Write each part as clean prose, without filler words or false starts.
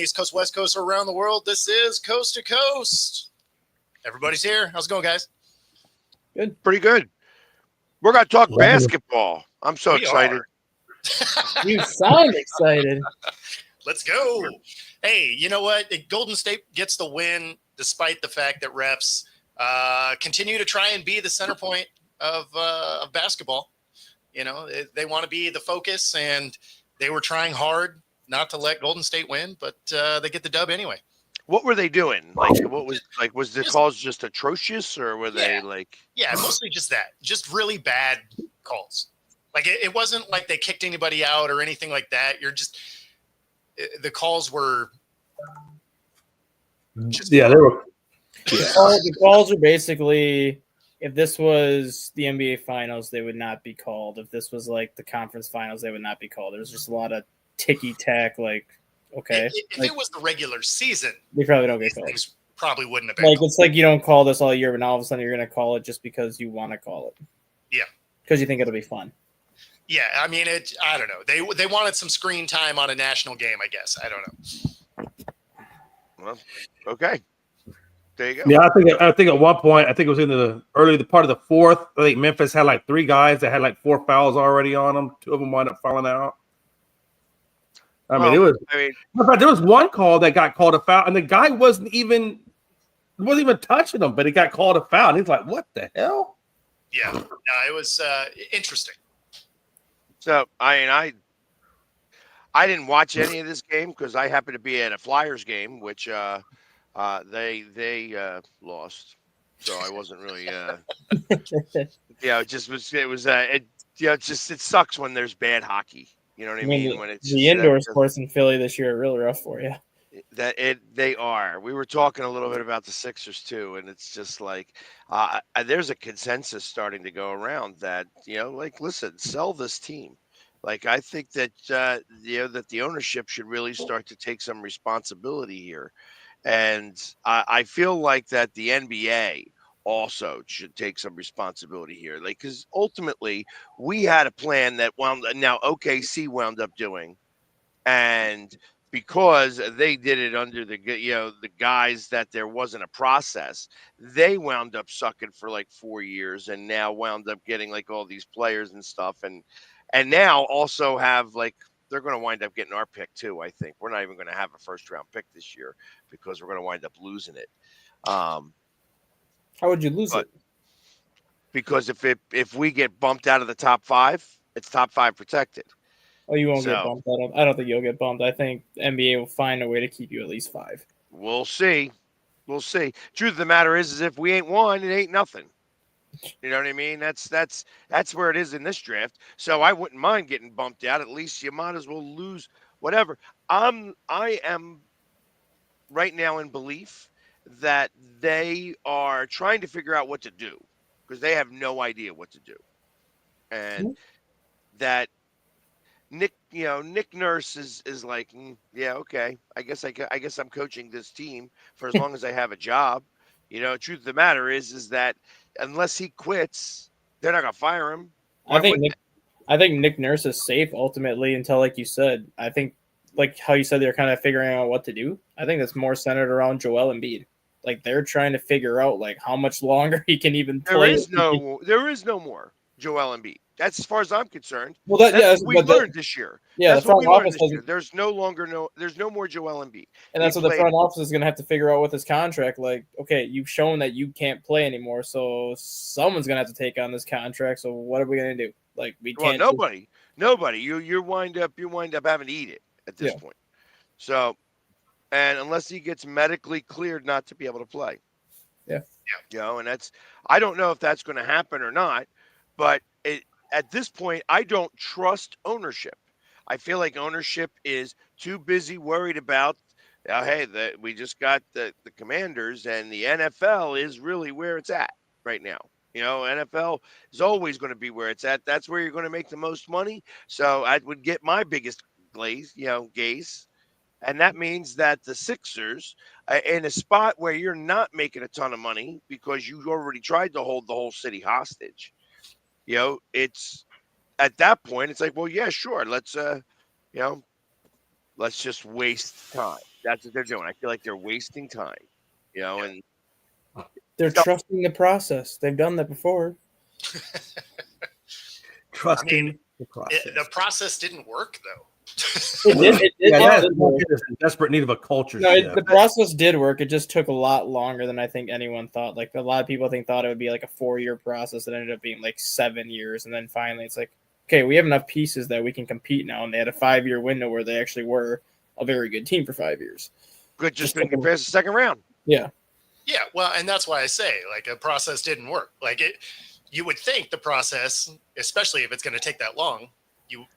East Coast, West Coast, or around the world, this is Coast to Coast. Everybody's here. How's it going, guys? Good. Pretty good. We're going to talk basketball. I'm so We excited. You sound excited. Let's go. Hey, you know what? Golden State gets the win despite the fact that refs continue to try and be the center point of basketball. You know, they want to be the focus, and they were trying hard not to let Golden State win, but they get the dub anyway. What were they doing? Was the calls just atrocious, or were they like? Yeah, mostly just that. Just really bad calls. Like it wasn't like they kicked anybody out or anything like that. The calls were. They were. The calls are basically, if this was the NBA Finals, they would not be called. If this was like the conference finals, they would not be called. There's just a lot of ticky-tack, like, okay. If it was the regular season, they probably don't get called. Things probably wouldn't have been Like, called. it's like you don't call this all year, but now all of a sudden you're going to call it just because you want to call it. Yeah. Because you think it'll be fun. Yeah, I mean, I don't know. They wanted some screen time on a national game, I guess. I don't know. Well, okay. There you go. Yeah, I think at one point, I think it was in the early part of the fourth. I think Memphis had like 3 guys that had like 4 fouls already on them. 2 of them wound up fouling out. There was one call that got called a foul, and the guy wasn't even touching him, but he got called a foul. And he's like, "What the hell?" Yeah, no, it was interesting. So I didn't watch any of this game because I happened to be at a Flyers game, which they lost, so I wasn't really it sucks when there's bad hockey. You know what I mean? When it's the indoor sports in Philly this year are really rough for you. They are. We were talking a little bit about the Sixers too, and it's just like there's a consensus starting to go around that listen, sell this team. Like I think that that the ownership should really start to take some responsibility here, and I feel like that the NBA also should take some responsibility here, like because ultimately we had a plan that now OKC wound up doing, and because they did it under the guys that there wasn't a process, they wound up sucking for like 4 years, and now wound up getting like all these players and stuff, and now also have like they're going to wind up getting our pick too. I think we're not even going to have a first round pick this year because we're going to wind up losing it. How would you lose it? Because if we get bumped out of the top 5, it's top 5 protected. Oh, you won't get bumped out of. I don't think you'll get bumped. I think NBA will find a way to keep you at least 5. We'll see. Truth of the matter is if we ain't won, it ain't nothing. You know what I mean? That's where it is in this draft. So I wouldn't mind getting bumped out. At least you might as well lose whatever. I am right now in belief that they are trying to figure out what to do because they have no idea what to do, and that Nick Nurse is like, yeah, okay. I guess I'm coaching this team for as long as I have a job. Truth of the matter is that unless he quits, they're not gonna fire him. I think Nick Nurse is safe ultimately until, like you said, I think like how you said they're kind of figuring out what to do. I think that's more centered around Joel Embiid. Like they're trying to figure out like how much longer he can even play. There is no more Joel Embiid. That's as far as I'm concerned. Well, we learned this year. Yeah, that's what we learned this year. There's no more Joel Embiid. And that's what the front office is going to have to figure out with his contract. Like, okay, you've shown that you can't play anymore, so someone's going to have to take on this contract. So what are we going to do? Like, we can't. Nobody. You wind up having to eat it at this point. So, and unless he gets medically cleared not to be able to play. Yeah. And I don't know if that's going to happen or not, but at this point, I don't trust ownership. I feel like ownership is too busy worried about, we just got the Commanders, and the NFL is really where it's at right now. NFL is always going to be where it's at. That's where you're going to make the most money. So I would get my biggest gaze. And that means that the Sixers, in a spot where you're not making a ton of money because you already tried to hold the whole city hostage, it's at that point, it's like, well, yeah, sure. Let's just waste time. That's what they're doing. I feel like they're wasting time, and They're So- trusting the process. They've done that before. Trusting the process. The process didn't work though. It did. Yeah, It that's did work. in desperate need of a culture No, shift. the process did work. It just took a lot longer than I think anyone thought. Like a lot of people thought it would be like a 4-year process. It ended up being like 7 years, and then finally it's like, okay, we have enough pieces that we can compete now. And they had a 5-year window where they actually were a very good team for 5 years. good just didn't get past the second round. Yeah, Yeah, well, and that's why I say like a process didn't work. Like you would think the process, especially if it's going to take that long,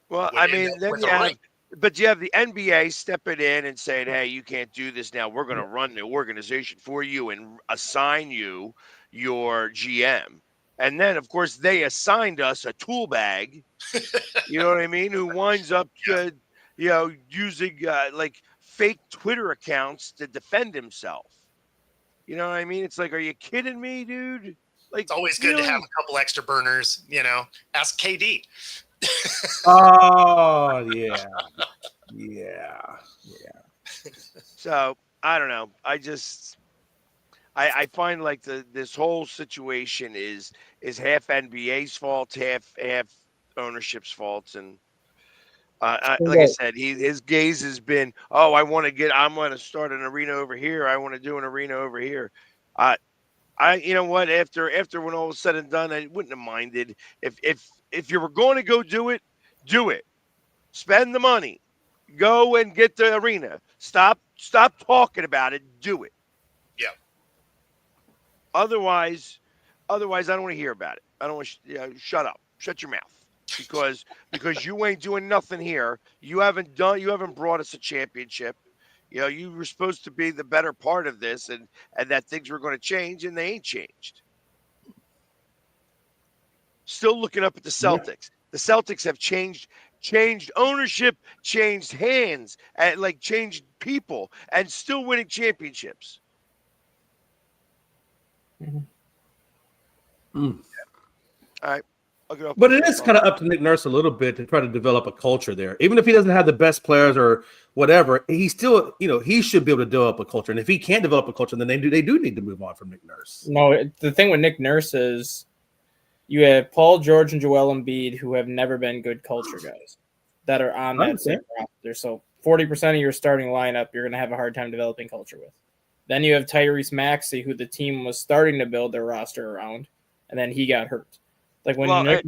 Well, would I end mean, up then with you a have, ring. but you have the NBA stepping in and saying, "Hey, you can't do this now. We're going to run the organization for you and assign you your GM." And then, of course, they assigned us a tool bag. You know what I mean? Who winds up, using like fake Twitter accounts to defend himself. You know what I mean? It's like, are you kidding me, dude? Like, It's always good to have a couple extra burners. Ask KD. Oh yeah, yeah. So I don't know. I find like this whole situation is half NBA's fault, half ownership's fault, and like I said, his gaze has been, oh, I'm going to start an arena over here. I want to do an arena over here. You know what? After when all was said and done, I wouldn't have minded if you were going to go do it, do it. Spend the money, go and get the arena. Stop talking about it. Do it. Yeah. Otherwise, I don't want to hear about it. I don't want shut up. Shut your mouth. Because you ain't doing nothing here. You haven't brought us a championship. You were supposed to be the better part of this and that things were going to change, and they ain't changed. Still looking up at the Celtics. Yeah. The Celtics have changed ownership, changed hands, and changed people, and still winning championships. Mm-hmm. All right. But it is kind of up to Nick Nurse a little bit to try to develop a culture there. Even if he doesn't have the best players or whatever, he still, he should be able to develop a culture. And if he can't develop a culture, then they do need to move on from Nick Nurse. No, the thing with Nick Nurse is you have Paul George and Joel Embiid, who have never been good culture guys that are on that same roster. So 40% of your starting lineup, you're going to have a hard time developing culture with. Then you have Tyrese Maxey, who the team was starting to build their roster around, and then he got hurt. Like when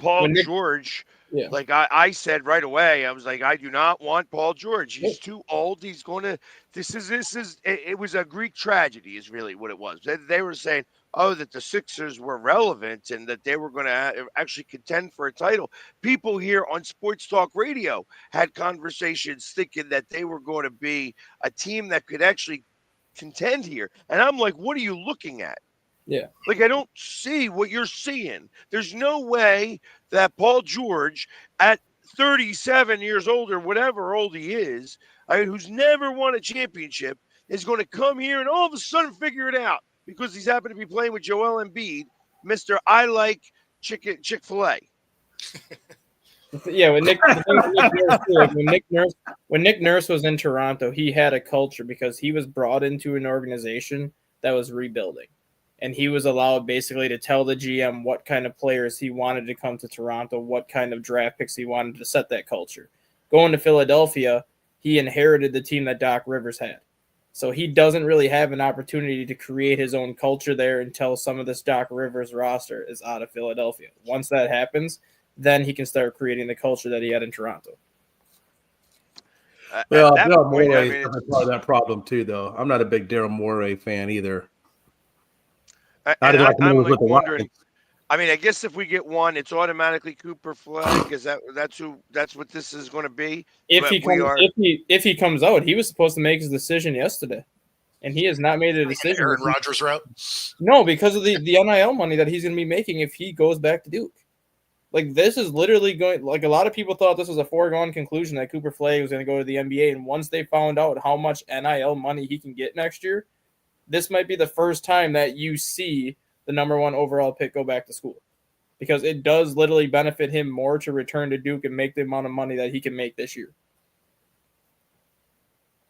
Paul George, yeah. like I said right away, I was like, I do not want Paul George. He's too old. He's going to. It was a Greek tragedy, is really what it was. They were saying, that the Sixers were relevant and that they were going to actually contend for a title. People here on Sports Talk Radio had conversations thinking that they were going to be a team that could actually contend here, and I'm like, what are you looking at? Yeah. Like, I don't see what you're seeing. There's no way that Paul George, at 37 years old or whatever old he is, who's never won a championship, is going to come here and all of a sudden figure it out because he's happened to be playing with Joel Embiid, Mr. I like Chick-fil-A. Yeah, when Nick Nurse was in Toronto, he had a culture because he was brought into an organization that was rebuilding. And he was allowed basically to tell the GM what kind of players he wanted to come to Toronto, what kind of draft picks he wanted to set that culture. Going to Philadelphia, he inherited the team that Doc Rivers had. So he doesn't really have an opportunity to create his own culture there until some of this Doc Rivers roster is out of Philadelphia. Once that happens, then he can start creating the culture that he had in Toronto. Well, Daryl Morey is part of that problem too, though. I'm not a big Daryl Morey fan either. I'm wondering. I mean, I guess if we get one, it's automatically Cooper Flag. Is that's what this is going to be? If he comes out, he was supposed to make his decision yesterday, and he has not made a decision. Aaron Rodgers route? No, because of the NIL money that he's going to be making if he goes back to Duke. Like, this is literally going. Like, a lot of people thought this was a foregone conclusion that Cooper Flag was going to go to the NBA, and once they found out how much NIL money he can get next year, this might be the first time that you see the number one overall pick go back to school, because it does literally benefit him more to return to Duke and make the amount of money that he can make this year.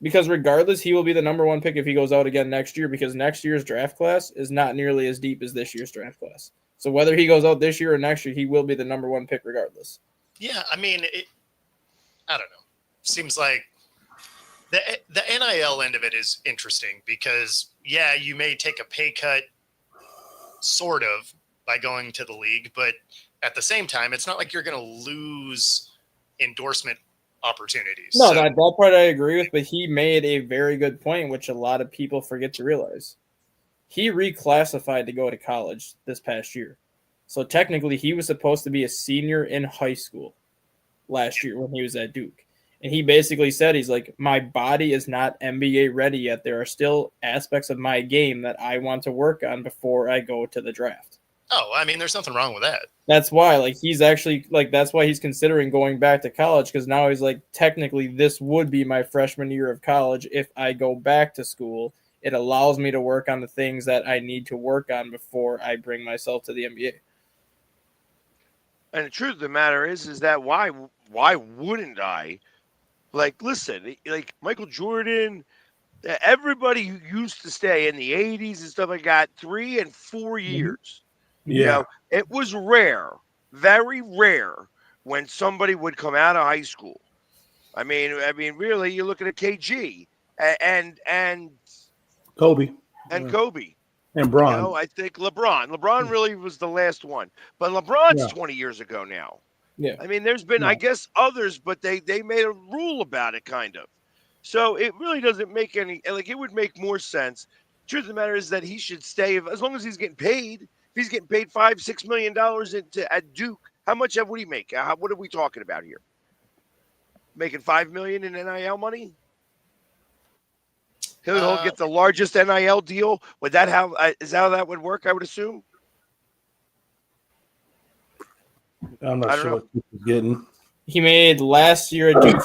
Because regardless, he will be the number one pick if he goes out again next year, because next year's draft class is not nearly as deep as this year's draft class. So whether he goes out this year or next year, he will be the number one pick regardless. Yeah, I mean, I don't know. Seems like the NIL end of it is interesting because, yeah, you may take a pay cut sort of by going to the league, but at the same time, it's not like you're going to lose endorsement opportunities. No, So- that part I agree with, but he made a very good point, which a lot of people forget to realize. He reclassified to go to college this past year. So technically, he was supposed to be a senior in high school last year when he was at Duke. And he basically said, he's like, my body is not NBA ready yet. There are still aspects of my game that I want to work on before I go to the draft. Oh, I mean, there's nothing wrong with that. That's why, like, he's actually, like, that's why he's considering going back to college, because now he's like, technically, this would be my freshman year of college. If I go back to school, it allows me to work on the things that I need to work on before I bring myself to the NBA. And the truth of the matter is that why wouldn't I? Like, listen, like Michael Jordan, everybody who used to stay in the 80s and stuff like that, 3 and 4 years. You know, it was rare, very rare, when somebody would come out of high school. I mean, really, you're looking at KG and Kobe Kobe. and Bron. You know, I think LeBron really was the last one, but LeBron's 20 years ago now. Yeah. I mean, there's been, I guess, others, but they made a rule about it, kind of. So it really doesn't make any, like, it would make more sense. Truth of the matter is that he should stay as long as he's getting paid. If he's getting paid $5-6 million at Duke, how much would he make? What are we talking about here? Making $5 million in NIL money? He'll get the largest NIL deal. Would that is that how that would work? I would assume. I'm not sure what he's getting. He made last year at Duke.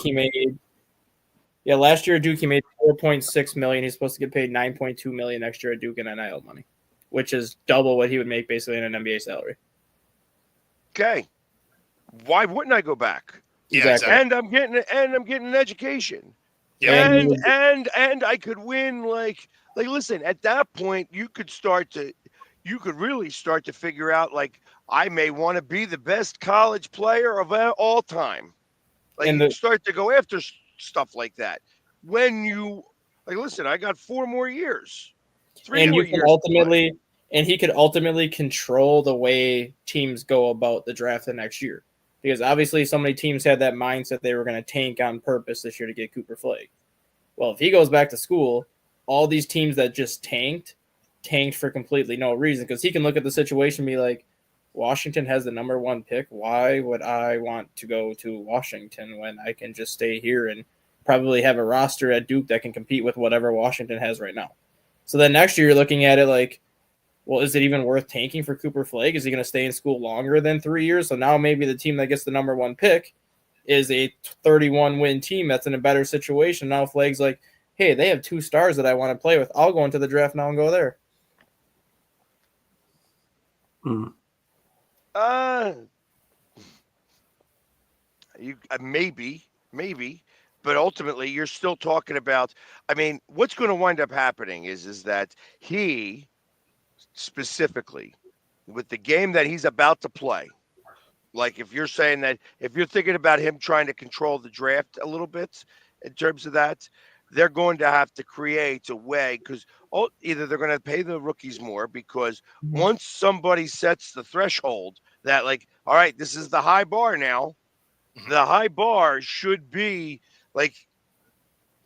Last year at Duke he made $4.6 million. He's supposed to get paid $9.2 million next year at Duke in NIL money, which is double what he would make basically in an NBA salary. Okay, why wouldn't I go back? Yeah, Exactly. And I'm getting an education. Yeah. And I could win. Like listen, at that point you could really start to figure out, like, I may want to be the best college player of all time. Like, And you start to go after stuff like that. When you, like, listen, I got 4 more years. 3 And more you can years. to play. he could ultimately control the way teams go about the draft the next year. Because obviously so many teams had that mindset they were going to tank on purpose this year to get Cooper Flagg. Well, if he goes back to school, all these teams that just tanked for completely no reason, because he can look at the situation and be like, Washington has the number 1 pick. Why would I want to go to Washington when I can just stay here and probably have a roster at Duke that can compete with whatever Washington has right now? So then next year you're looking at it like, well, is it even worth tanking for Cooper Flagg? Is he going to stay in school longer than 3 years? So now maybe the team that gets the number 1 pick is a 31-win team that's in a better situation. Now Flagg's like, hey, they have 2 stars that I want to play with. I'll go into the draft now and go there. You maybe, but ultimately you're still talking about. I mean, what's going to wind up happening is that he specifically, with the game that he's about to play, like, if you're saying that, if you're thinking about him trying to control the draft a little bit in terms of that, they're going to have to create a way, because either they're going to pay the rookies more, because once somebody sets the threshold that, like, all right, this is the high bar now, the high bar should be, like,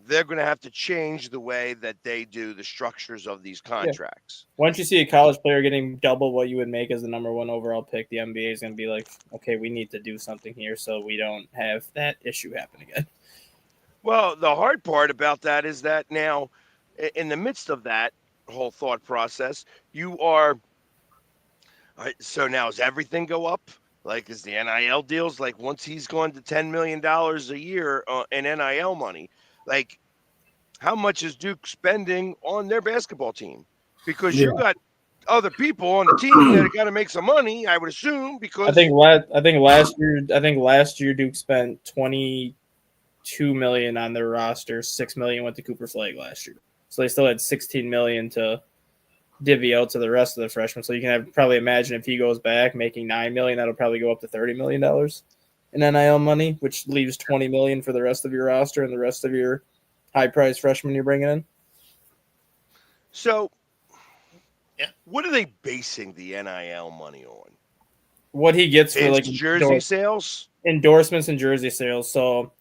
they're going to have to change the way that they do the structures of these contracts. Once you see a college player getting double what you would make as the number 1 overall pick, the NBA is going to be like, okay, we need to do something here so we don't have that issue happen again. Well, the hard part about that is that now, in the midst of that whole thought process, you are, all right, so now does everything go up? Like, is the NIL deals, like, once he's gone to $10 million a year in NIL money, like, how much is Duke spending on their basketball team? Because you've got other people on the team that got to make some money, I would assume. Because I think last year Duke spent $2 million on their roster. $6 million went to Cooper Flagg last year, so they still had $16 million to divvy out to the rest of the freshmen. So you can probably imagine if he goes back making $9 million, that'll probably go up to $30 million in NIL money, which leaves $20 million for the rest of your roster and the rest of your high-priced freshmen you're bringing in. So, yeah, what are they basing the NIL money on? What he gets for like jersey sales, endorsements, and jersey sales. So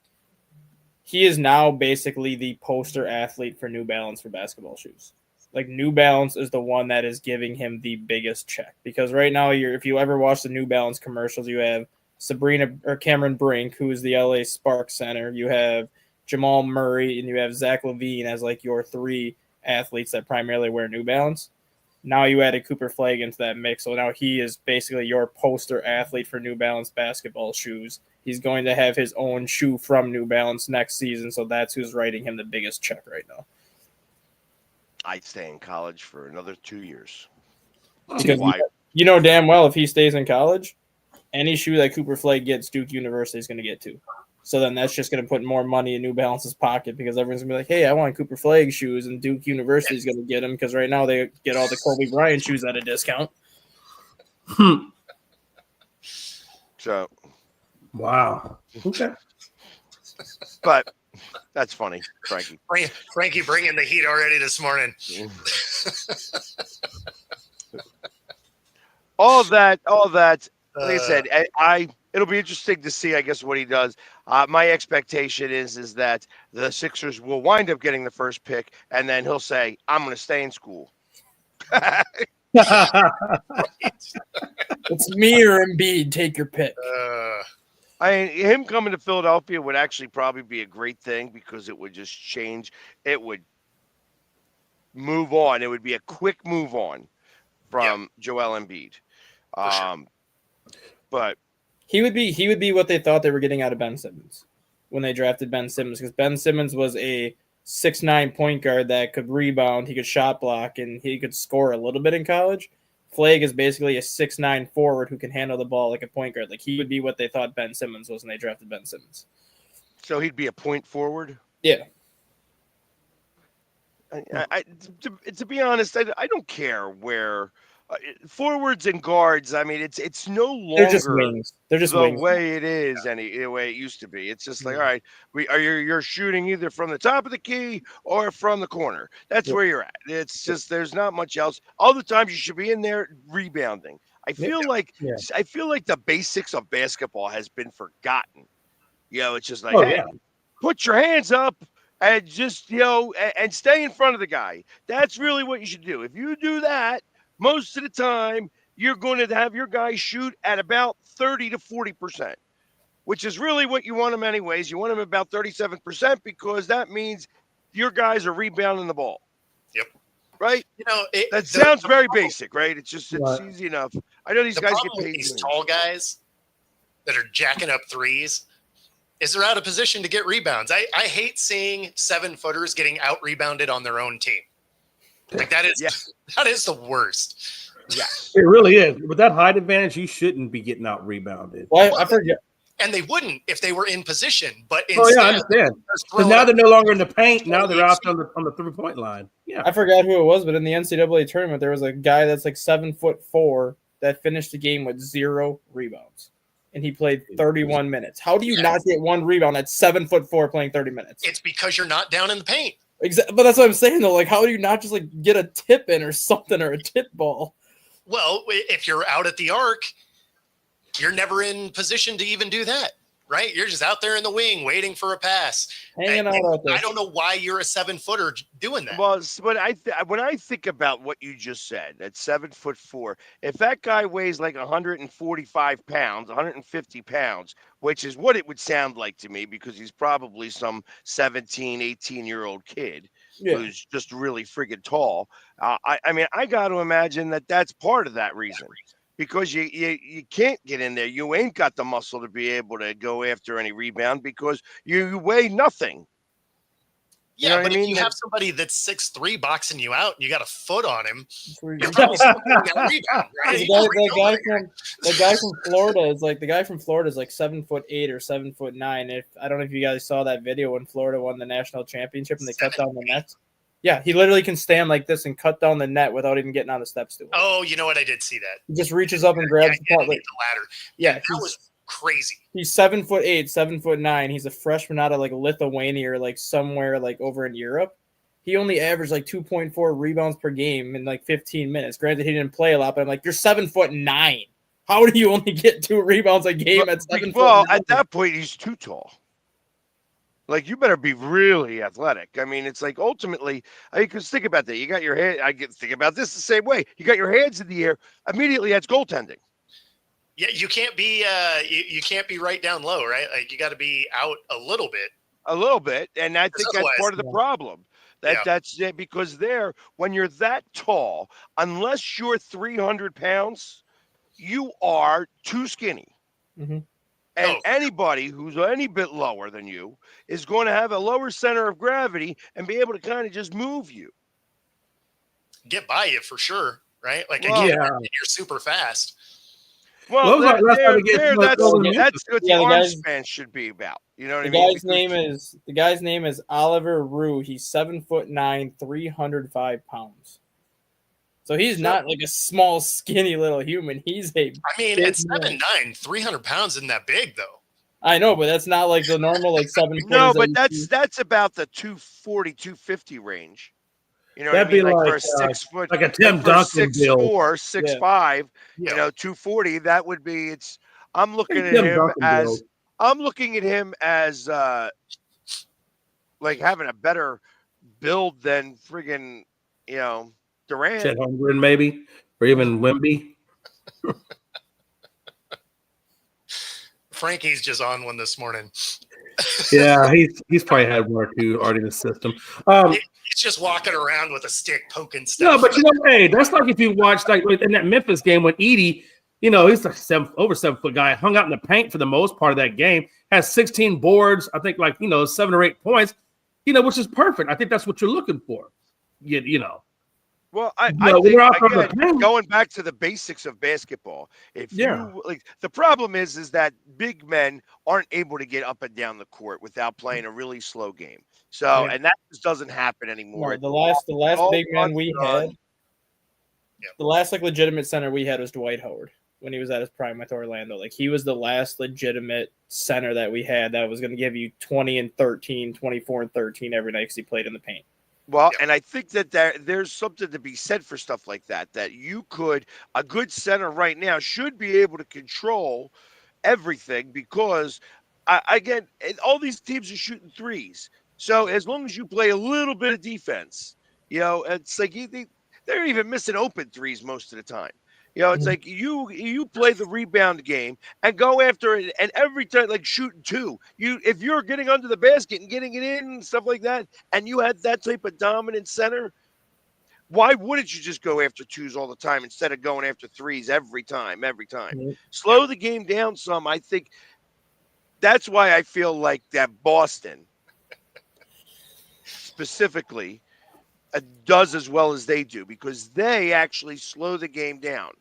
he is now basically the poster athlete for New Balance for basketball shoes. Like New Balance is the one that is giving him the biggest check, because right now if you ever watch the New Balance commercials, you have Sabrina or Cameron Brink, who is the LA Sparks center. You have Jamal Murray, and you have Zach LaVine as like your three athletes that primarily wear New Balance. Now you added Cooper Flagg into that mix, so now he is basically your poster athlete for New Balance basketball shoes. He's going to have his own shoe from New Balance next season, so that's who's writing him the biggest check right now. I'd stay in college for another 2 years. Because you know damn well if he stays in college, any shoe that Cooper Flagg gets, Duke University is going to get too. So then that's just going to put more money in New Balance's pocket, because everyone's going to be like, hey, I want Cooper Flagg shoes, and Duke University is going to get them because right now they get all the Kobe Bryant shoes at a discount. So, wow. Okay. But that's funny, Frankie. Frankie bringing the heat already this morning. all that. Like I said, it'll be interesting to see, I guess, what he does. My expectation is that the Sixers will wind up getting the first pick, and then he'll say, I'm going to stay in school. It's me or Embiid. Take your pick. Him coming to Philadelphia would actually probably be a great thing, because it would just change. It would move on. It would be a quick move on from Joel Embiid. Sure. But he would be what they thought they were getting out of Ben Simmons when they drafted Ben Simmons, because Ben Simmons was a 6'9" point guard that could rebound, he could shot block, and he could score a little bit in college. Flagg is basically a 6'9" forward who can handle the ball like a point guard. Like he would be what they thought Ben Simmons was when they drafted Ben Simmons. So he'd be a point forward? Yeah. To be honest, I don't care where forwards and guards. I mean, it's no longer They're just wings. They're just the wings. way it is, the way it used to be. It's just like, all right, you're shooting either from the top of the key or from the corner. That's where you're at. It's just there's not much else. All the times you should be in there rebounding. I feel like the basics of basketball has been forgotten. It's just like, put your hands up and just and stay in front of the guy. That's really what you should do. If you do that, most of the time, you're going to have your guy shoot at about 30 to 40%, which is really what you want him anyways. You want him about 37%, because that means your guys are rebounding the ball. Yep. Right? That sounds very basic, right? It's easy enough. I know these guys get paid. These tall guys that are jacking up threes is they're out of position to get rebounds. I hate seeing 7-footers getting out rebounded on their own team. Like that is the worst. Yeah, it really is. With that height advantage, you shouldn't be getting out rebounded. Well, I forget. And they wouldn't if they were in position. But instead, I understand. So now they're no longer in the paint. Now they're out on the 3-point line. Yeah, I forgot who it was, but in the NCAA tournament, there was a guy that's like 7'4" that finished the game with 0 rebounds, and he played 31 minutes. How do you not get 1 rebound at 7'4" playing 30 minutes? It's because you're not down in the paint. Exactly, but that's what I'm saying though. Like, how do you not just like get a tip in or something, or a tip ball? Well, if you're out at the arc, you're never in position to even do that, right? You're just out there in the wing waiting for a pass. Hanging out there. I don't know why you're a 7-footer doing that. Well, but when I think about what you just said, at 7'4", if that guy weighs like 145 pounds, 150 pounds, which is what it would sound like to me, because he's probably some 17, 18-year-old kid who's just really friggin' tall. I mean, I got to imagine that that's part of that reason. Because you can't get in there. You ain't got the muscle to be able to go after any rebound because you weigh nothing. Yeah, know what but I if mean? you have somebody that's 6'3" boxing you out and you got a foot on him, It's where you're you- probably still getting that rebound, right? The You guy, just reach over the guy from Florida is like 7'8" or 7'9". If I don't know if you guys saw that video when Florida won the national championship and they cut down the nets. Yeah, he literally can stand like this and cut down the net without even getting on the steps to it. Oh, you know what? I did see that. He just reaches up and grabs the puck. Underneath the ladder. Yeah, that was crazy. he's 7'8", 7'9". He's a freshman out of like Lithuania or like somewhere like over in Europe. He only averaged like 2.4 rebounds per game in like 15 minutes. Granted, he didn't play a lot, but I'm like, you're 7'9". How do you only get 2 rebounds a game at 7'9"? Well, at that point, he's too tall. Like, you better be really athletic. I mean, it's like ultimately, because think about that. You got your head. Think about this the same way. You got your hands in the air. Immediately, that's goaltending. Yeah, you can't be you can't be right down low, right? Like you got to be out a little bit. A little bit, and I think that's part of the problem. That's it, because when you're that tall, unless you're 300 pounds, you are too skinny. Mm-hmm. And anybody who's any bit lower than you is going to have a lower center of gravity and be able to kind of just move you. Get by you for sure, right? Like Well, you're super fast. Well, that's what the arm span should be about. You know what I mean? The guy's name is Oliver Rue. He's 7'9", 305 pounds. So he's not like a small, skinny little human. He's at 7'9", 300 pounds isn't that big though. I know, but that's not like the normal like 7 foot. No, but that's about the 240, 250 range. You know, that'd be like like for 6 foot, like a Tim Duncan 6'4", 6'5", Yeah. you know, 240. That would be. I'm looking at him as like having a better build than friggin', you know, Durant. Chet Holmgren maybe, or even Wemby. Frankie's just on one this morning. Yeah, he's probably had one or two already in the system. He's just walking around with a stick poking stuff. No, but you know, hey, that's like if you watched like in that Memphis game when Edey, you know, he's a 7 foot guy, hung out in the paint for the most part of that game, has 16 boards, I think 7 or 8 points, you know, which is perfect. I think that's what you're looking for. You know. Well, I think again, going back to the basics of basketball, the problem is that big men aren't able to get up and down the court without playing a really slow game. So, and that just doesn't happen anymore. No, the last big man we had, the last legitimate center we had was Dwight Howard when he was at his prime with Orlando. Like he was the last legitimate center that we had that was going to give you 20 and 13, 24 and 13 every night because he played in the paint. Well, and I think that there's something to be said for stuff like that a good center right now should be able to control everything because, again, all these teams are shooting threes. So as long as you play a little bit of defense, you know, it's like they're even missing open threes most of the time. You know, it's like you play the rebound game and go after it, and every time like shooting two. If you're getting under the basket and getting it in and stuff like that, and you had that type of dominant center, why wouldn't you just go after twos all the time instead of going after threes every time? Mm-hmm. Slow the game down some. I think that's why I feel like that Boston specifically does as well as they do because they actually slow the game down.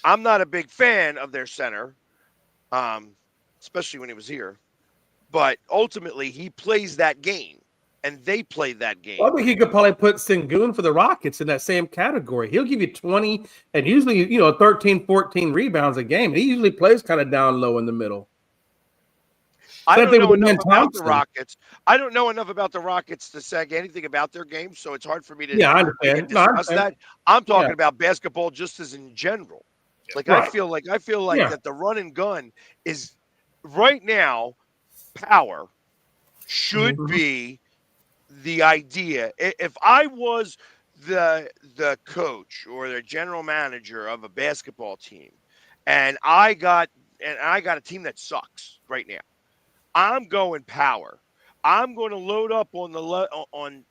I'm not a big fan of their center, especially when he was here. But ultimately, he plays that game, and they play that game. Well, I think you could probably put Sengun for the Rockets in that same category. He'll give you 20 and usually, 13, 14 rebounds a game. He usually plays kind of down low in the middle. I don't know enough about the Rockets. I don't know enough about the Rockets to say anything about their game, so it's hard for me to discuss that. I'm talking about basketball just as in general. Like right. I feel like that the run and gun is right now power should be the idea. If I was the coach or the general manager of a basketball team and I got a team that sucks right now, I'm going power. I'm going to load up on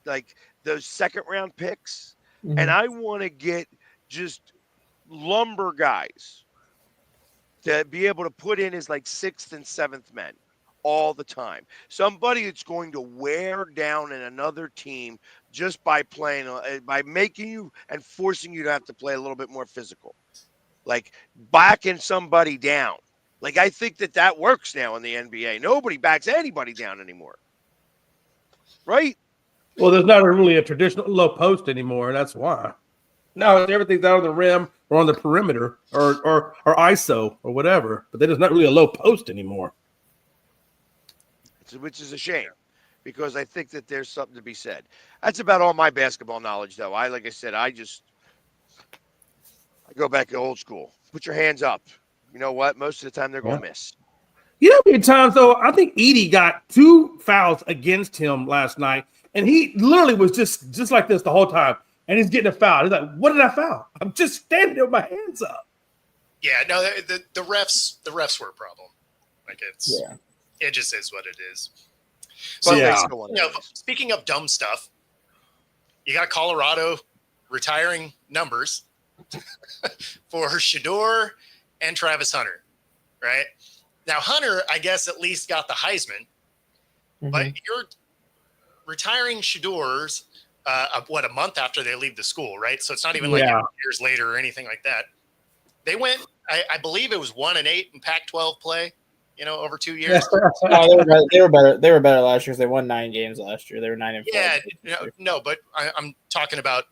like those second round picks and I want to get just lumber guys to be able to put in as like 6th and 7th men all the time. Somebody that's going to wear down another team just by playing, by making you and forcing you to have to play a little bit more physical, like backing somebody down. Like, I think that works now in the NBA. Nobody backs anybody down anymore, right? Well, there's not really a traditional low post anymore. That's why. Now everything's out on the rim or on the perimeter or ISO or whatever. But there's not really a low post anymore. Which is a shame, because I think that there's something to be said. That's about all my basketball knowledge, though. Like I said, I go back to old school. Put your hands up. You know what? Most of the time they're going to miss. You know how many times, though, I think Edey got 2 fouls against him last night, and he literally was just like this the whole time, and he's getting a foul. He's like, what did I foul? I'm just standing there with my hands up. Yeah, no, the refs were a problem. Like, it just is what it is. But Yeah. Speaking of dumb stuff, you got Colorado retiring numbers for Shedeur and Travis Hunter, right? Now, Hunter, I guess, at least got the Heisman, but you're retiring Shedeur's, a month after they leave the school, right? So it's not even like years later or anything like that. They went, I believe it was 1-8 in Pac-12 play, over 2 years. No, they were better. They were better last year because they won 9 games last year. They were 9-4. Yeah, no, but I'm talking about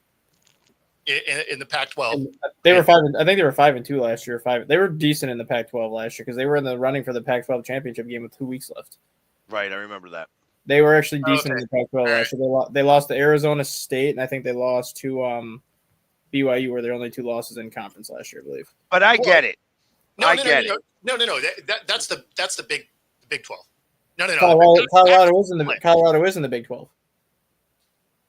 in the Pac-12. They were 5. I think they were 5-2 last year. 5. They were decent in the Pac-12 last year because they were in the running for the Pac-12 championship game with 2 weeks left. Right, I remember that. They were actually decent in the Pac-12 All last year. They lost to Arizona State, and I think they lost to BYU, were their only 2 losses in conference last year, I believe. But I get it. No. That's the Big 12. No. Colorado is in the Big 12.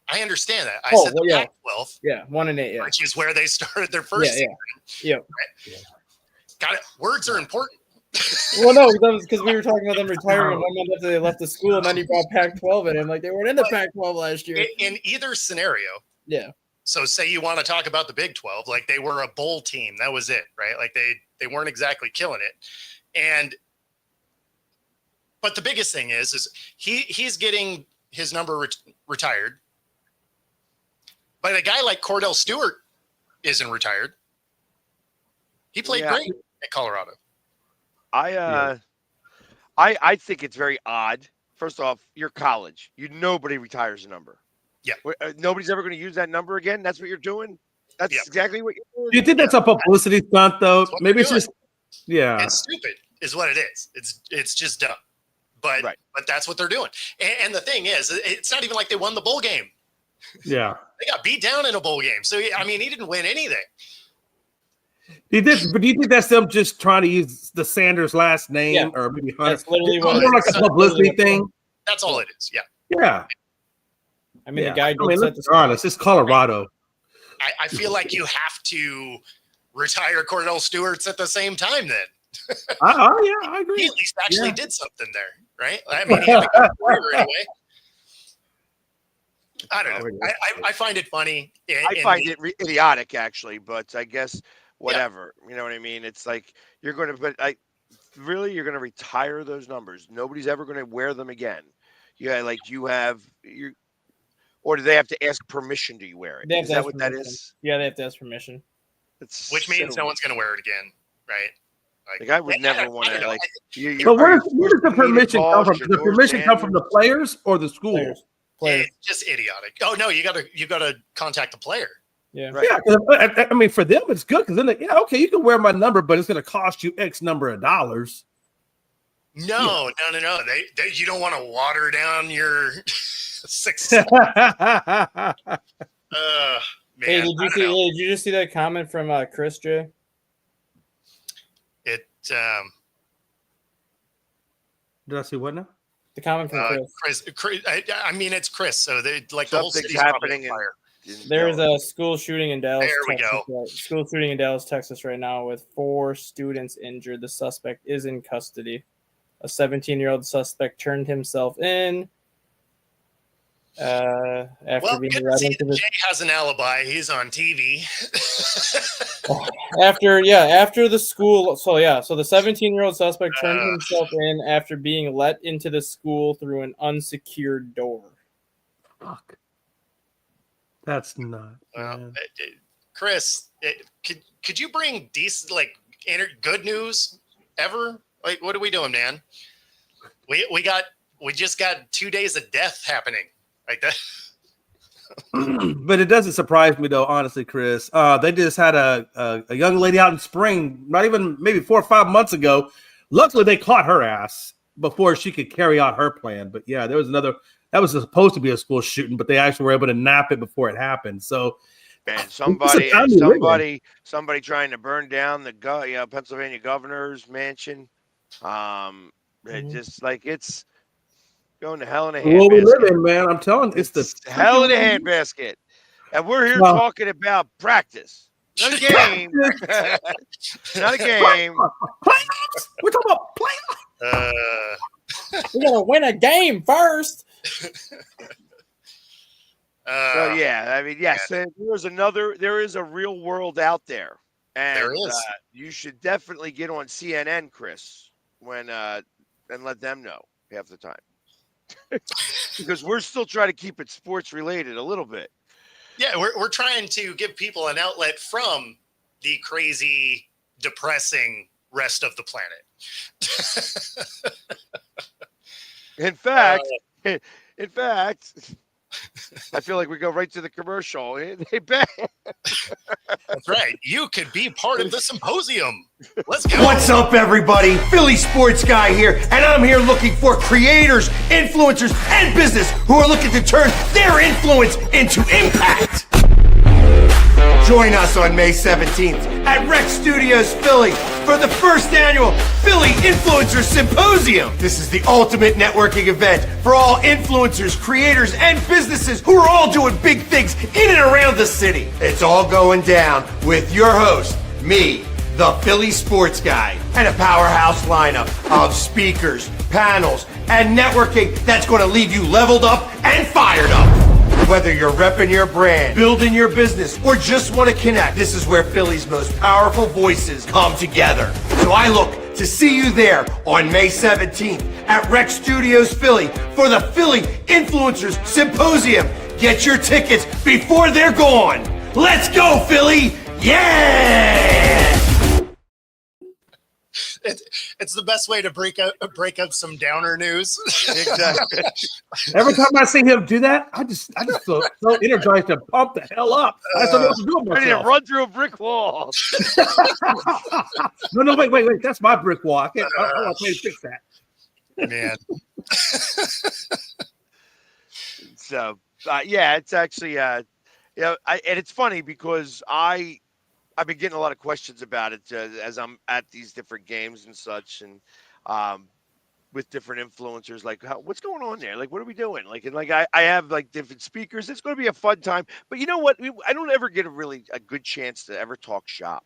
I understand that. I said the Pac-12. Yeah, 1-8. Yeah, Which is where they started their first season. Yeah. Right? Got it. Words are important. Well, no, because we were talking about them retiring 1 month after they left the school, and then you brought Pac-12 in, and like they weren't in the Pac-12 last year. In either scenario. Yeah. So say you want to talk about the Big 12, like they were a bowl team. That was it, right? Like they weren't exactly killing it. But the biggest thing is he's getting his number retired. But a guy like Cordell Stewart isn't retired. He played great at Colorado. I think it's very odd. First off, you're college. Nobody retires a number. Yeah. Nobody's ever going to use that number again. That's what you're doing. That's exactly what you're doing. Do you think that's a publicity stunt, though? Maybe it's just, It's stupid, is what it is. It's just dumb. But that's what they're doing. And the thing is, it's not even like they won the bowl game. Yeah. They got beat down in a bowl game. So I mean, he didn't win anything. He did, but do you think that's them just trying to use the Sanders last name or maybe Hunter? That's literally it's more like a publicity thing. That's all it is. Yeah. Yeah. I mean, the guy. Let's be honest. It's Colorado. I feel like you have to retire Cordell Stewart's at the same time. Then. I agree. He at least actually did something there, right? I mean, he had a good career anyway. I don't know. I find it funny. I find it idiotic, actually, but I guess whatever. You know what I mean? It's like you're going to, you're going to retire those numbers. Nobody's ever going to wear them again. Or do they have to ask permission to you wear it? Is that what that is? Yeah, they have to ask permission. Which means no one's going to wear it again, right? Like I would never want to. Like, but where does the permission come from? Does the permission come from the players or the school? Players. It's just idiotic. Oh no, you gotta contact the player. Yeah, right. Yeah. I mean, for them, it's good because then, okay, you can wear my number, but it's going to cost you X number of dollars. No. They you don't want to water down your success. Man, hey, did you just see that comment from Chris J? Did I see what now? The comment from Chris. I mean, it's Chris. So they like the whole city's happening. There's a school shooting in Dallas. There we go. School shooting in Dallas, Texas, right now with 4 students injured. The suspect is in custody. A 17-year-old suspect turned himself in after being good to see that Jay has an alibi. He's on TV. After the school, so the 17-year-old suspect turned himself in after being let into the school through an unsecured door. Fuck. That's nuts. Well, Chris, could you bring decent, like, good news ever? Like, what are we doing, man? We just got 2 days of death happening like that. But it doesn't surprise me though, honestly, Chris. They just had a young lady out in spring, not even maybe 4 or 5 months ago. Luckily, they caught her ass before she could carry out her plan. But yeah, there was another. That was supposed to be a school shooting, but they actually were able to nap it before it happened. So, and somebody trying to burn down the Pennsylvania governor's mansion. Just like it's going to hell in a handbasket. Well, we live in, man. I'm telling you, it's the hell in a handbasket. And we're here talking about practice. Not a game. Not a game. Playoffs? We're talking about playoffs. We gotta win a game first. So yeah, I mean, yes, there is a real world out there. And there is. You should definitely get on CNN, Chris, when and let them know half the time. Because we're still trying to keep it sports related a little bit. Yeah, we're trying to give people an outlet from the crazy, depressing rest of the planet. In fact, I feel like we go right to the commercial. Hey, Ben. That's right. You could be part of the symposium. Let's go. What's up, everybody? Philly Sports Guy here, and I'm here looking for creators, influencers, and business who are looking to turn their influence into impact. Join us on May 17th at Rex Studios Philly for the first annual Philly Influencers Symposium. This is the ultimate networking event for all influencers, creators, and businesses who are all doing big things in and around the city. It's all going down with your host, me, the Philly Sports Guy, and a powerhouse lineup of speakers, panels, and networking that's going to leave you leveled up and fired up. Whether you're repping your brand, building your business, or just want to connect, this is where Philly's most powerful voices come together. So I look to see you there on May 17th at Rex Studios Philly for the Philly Influencers Symposium. Get your tickets before they're gone. Let's go, Philly! Yeah! It's the best way to break up some downer news. Exactly. Every time I see him do that, I just feel so energized to pump the hell up. I don't know what to do with Ready to myself. run through a brick wall. No, wait. That's my brick wall. I want to fix that. Man. So, yeah, it's actually, and it's funny because I've been getting a lot of questions about it as I'm at these different games and such, and with different influencers, like, what's going on there? Like, what are we doing? Like, and like I have like different speakers. It's going to be a fun time. But you know what? I don't ever get a good chance to ever talk shop.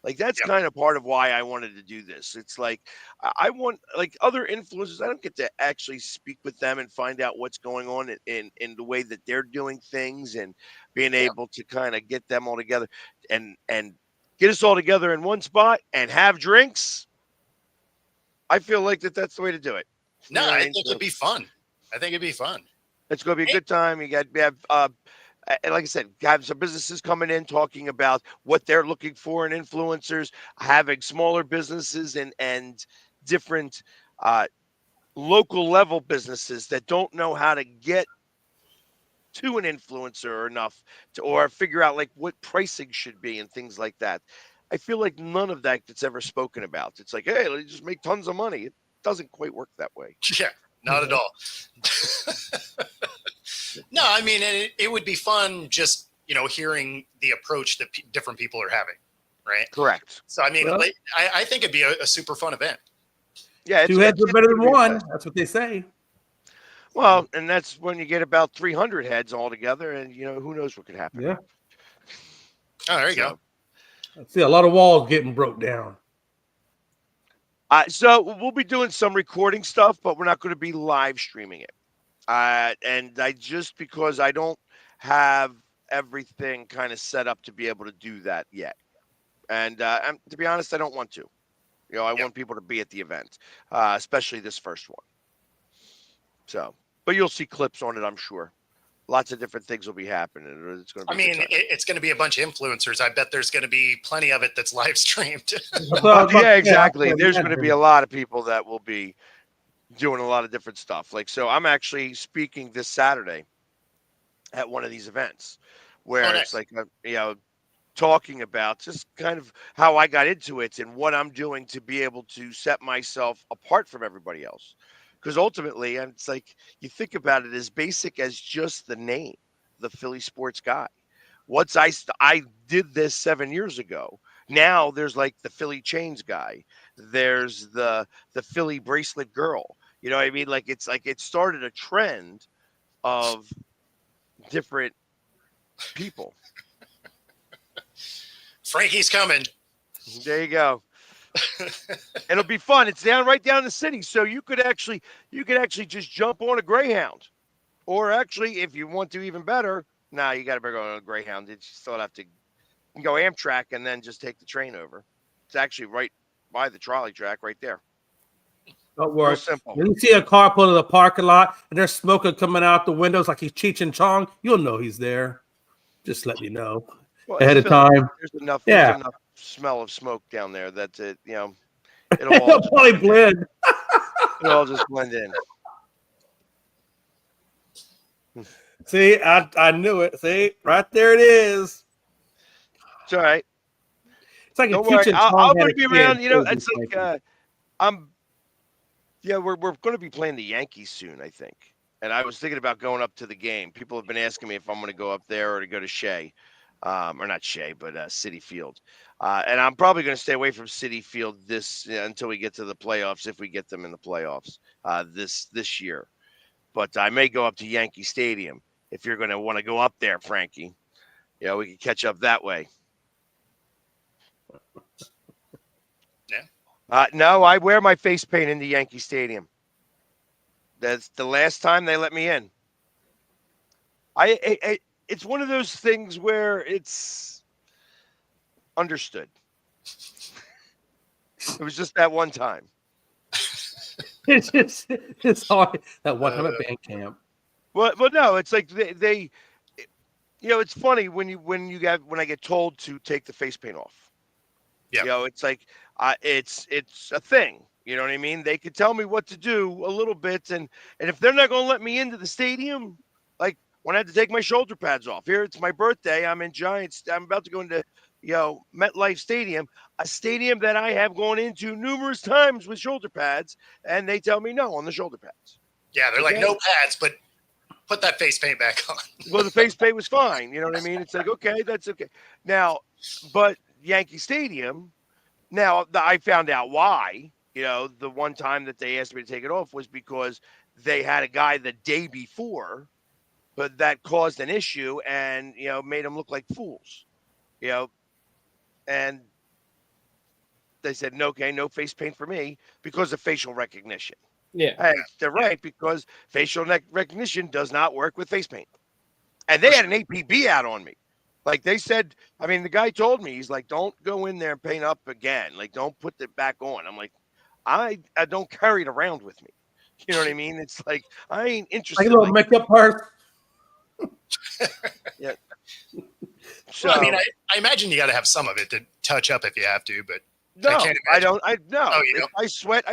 Like, that's kind of part of why I wanted to do this. It's like I want, like, other influencers, I don't get to actually speak with them and find out what's going on in the way that they're doing things, and being able to kind of get them all together and get us all together in one spot and have drinks. I feel like that's the way to do it. No, You know what I I think mean? it'd be fun. I think it'd be fun. It's going to be a good time. You have like I said, have some businesses coming in talking about what they're looking for in influencers, having smaller businesses and different local level businesses that don't know how to get to an influencer enough or figure out like what pricing should be and things like that. I feel like none of that gets ever spoken about. It's like, hey, let's just make tons of money. It doesn't quite work that way. Yeah, not at all. No, I mean, it would be fun just, hearing the approach that different people are having, right? Correct. So, I mean, Well, I think it'd be a super fun event. Yeah, Two heads are better than one. That's what they say. Well, and that's when you get about 300 heads all together, and who knows what could happen. Yeah. Oh, there you go. I see a lot of walls getting broke down. So we'll be doing some recording stuff, but we're not going to be live streaming it. And because I don't have everything kind of set up to be able to do that yet. And to be honest, I don't want to. I want people to be at the event, especially this first one. So, but you'll see clips on it, I'm sure. Lots of different things will be happening. It's going to be. It's going to be a bunch of influencers. I bet there's going to be plenty of it that's live streamed. Yeah, exactly. There's going to be a lot of people that will be doing a lot of different stuff. Like, so I'm actually speaking this Saturday at one of these events where it's like, talking about just kind of how I got into it and what I'm doing to be able to set myself apart from everybody else. Because ultimately, and it's like, you think about it as basic as just the name, the Philly Sports Guy. Once I did this 7 years ago, now there's like the Philly Chains guy. There's the Philly Bracelet girl. You know what I mean? Like, it's like it started a trend of different people. Frankie's coming. There you go. It'll be fun. It's right down the city, so you could actually just jump on a Greyhound, or actually, if you want to even better, you got to go on a Greyhound. You still have to go Amtrak and then just take the train over. It's actually right by the trolley track, right there. Don't worry. Real simple. When you see a car pull to the parking lot and there's smoke coming out the windows like he's Cheech and Chong, you'll know he's there. Just let me know ahead of time. There's enough smell of smoke down there that it'll It'll probably blend. It'll all just blend in. See, I knew it. See, right there it is. It's all right. It's like Don't a worry. Cheech and I'm Chong going had to a be kid. around. It's Totally like we're going to be playing the Yankees soon, I think. And I was thinking about going up to the game. People have been asking me if I'm going to go up there or to go to Shea. Or not Shea, but Citi Field. And I'm probably going to stay away from Citi Field until we get to the playoffs, if we get them in the playoffs this year. But I may go up to Yankee Stadium if you're going to want to go up there, Frankie. We can catch up that way. Yeah. No, I wear my face paint in the Yankee Stadium. That's the last time they let me in. It's one of those things where it's understood. It was just that one time. It's hard. That one time at band camp. Well, no, it's like they it's funny when I get told to take the face paint off. Yeah. It's like it's a thing. You know what I mean? They could tell me what to do a little bit, and if they're not going to let me into the stadium, like when I had to take my shoulder pads off. Here, it's my birthday. I'm in Giants. I'm about to go into MetLife Stadium, a stadium that I have gone into numerous times with shoulder pads, and they tell me no on the shoulder pads. Yeah, they're like, no pads, but put that face paint back on. Well, the face paint was fine. You know what I mean? It's like, okay, that's okay. Now, but Yankee Stadium, now I found out why. The one time that they asked me to take it off was because they had a guy the day before, but that caused an issue and, made them look like fools, and they said, no, okay, no face paint for me because of facial recognition. Yeah. Hey, they're right, because facial recognition does not work with face paint. And they had an APB out on me. Like they said, the guy told me, he's like, don't go in there and paint up again. Like, don't put it back on. I'm like, I don't carry it around with me. You know what I mean? It's like, I ain't interested. Like a little makeup purse. Yeah. So, Well, I imagine you got to have some of it to touch up if you have to, but no, I don't. No, Oh, you don't? I sweat.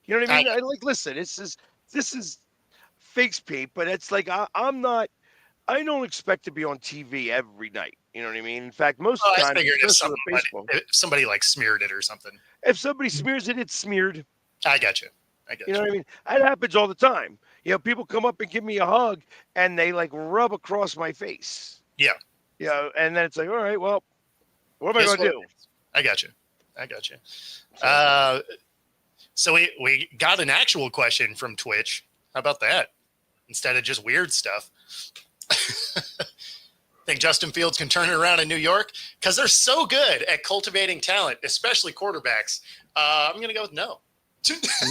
You know what I mean? Listen, this is face paint, but it's like, I don't expect to be on TV every night. You know what I mean? In fact, most of the time, I figured if if somebody like smeared it or something. If somebody smears it, it's smeared. I got you. You know what I mean? That happens all the time. People come up and give me a hug and they like rub across my face. Yeah. And then it's like, all right, well, what am I going to do? I got you. So we got an actual question from Twitch. How about that? Instead of just weird stuff. Think Justin Fields can turn it around in New York? Because they're so good at cultivating talent, especially quarterbacks. I'm going to go with no.